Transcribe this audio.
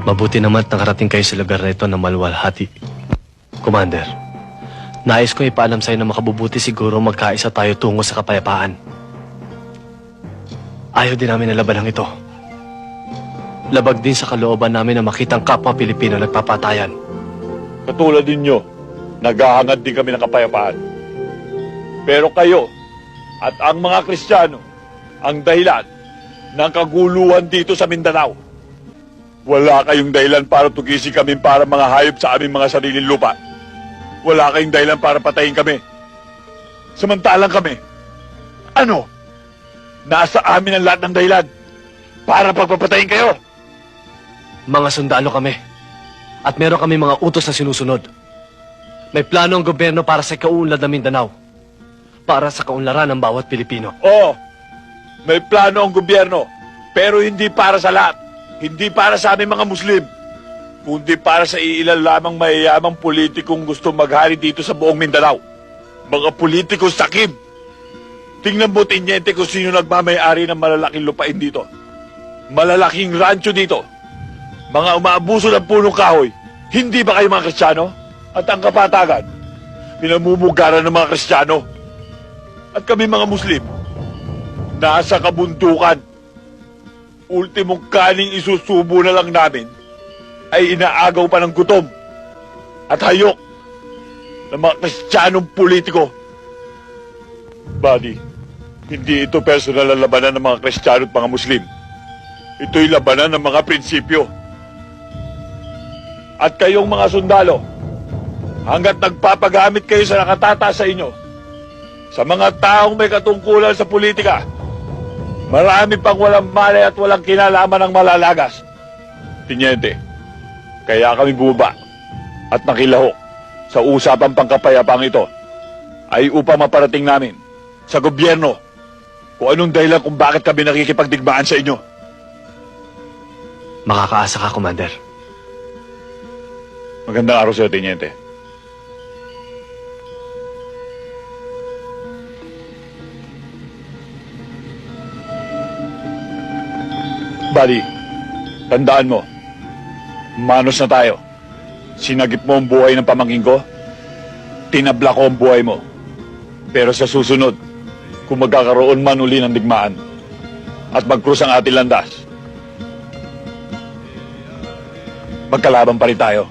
Mabuti naman at nakarating kayo sa lugar na ito na maluwalhati. Commander, nais ko ipaalam sa'yo na makabubuti siguro magkaisa tayo tungo sa kapayapaan. Ayaw din namin na labanang ito. Labag din sa kalooban namin na makitang kapwa Pilipino nagpapatayan. Katulad ninyo, naghahangad din kami ng kapayapaan. Pero kayo at ang mga Kristiyano ang dahilan ng kaguluhan dito sa Mindanao. Wala kayong dahilan para tugisin kami para mga hayop sa aming mga sariling lupa. Wala kayong dahilan para patayin kami. Samantalang kami, nasa amin ang lahat ng dahilan para pagpapatayin kayo. Mga sundalo kami. At meron kami mga utos na sinusunod. May plano ang gobyerno para sa kaunlad ng Mindanao. Para sa kaunlaran ng bawat Pilipino. Oo, may plano ang gobyerno, pero hindi para sa lahat. Hindi para sa aming mga Muslim, kundi para sa iilan lamang mayayamang politikong gusto maghari dito sa buong Mindanao. Mga politikong sakib. Tingnan mo, Teniente, kung sino nagmamayari ng malalaking lupain dito. Malalaking rancho dito. Mga umaabuso ng punong kahoy. Hindi ba kayo mga Kristiyano? At ang kapatagan, pinamumugaran ng mga Kristiyano. At kami mga Muslim, nasa kabundukan. Ultimong kaning isusubo na lang namin ay inaagaw pa ng gutom at hayok ng mga Kristiyanong politiko. Buddy, hindi ito personal na labanan ng mga Kristiyano at mga Muslim. Ito'y labanan ng mga prinsipyo. At kayong mga sundalo, hanggat nagpapagamit kayo sa nakatataas sa inyo, sa mga taong may katungkulan sa politika, marami pang walang malay at walang kinalaman ng malalagas. Teniente, kaya kami bumaba at nakilahok sa usapang pangkapayapang ito ay upang maparating namin sa gobyerno kung anong dahilan kung bakit kami nakikipagdigmaan sa inyo. Makakaasa ka, Commander. Magandang araw sa'yo, Teniente. Buddy, tandaan mo, manos na tayo. Sinagip mo ang buhay ng pamangkin ko, tinabla ko ang buhay mo. Pero sa susunod, kung magkakaroon man uli ng digmaan at magkrus ang ating landas, magkalaban pa rin tayo.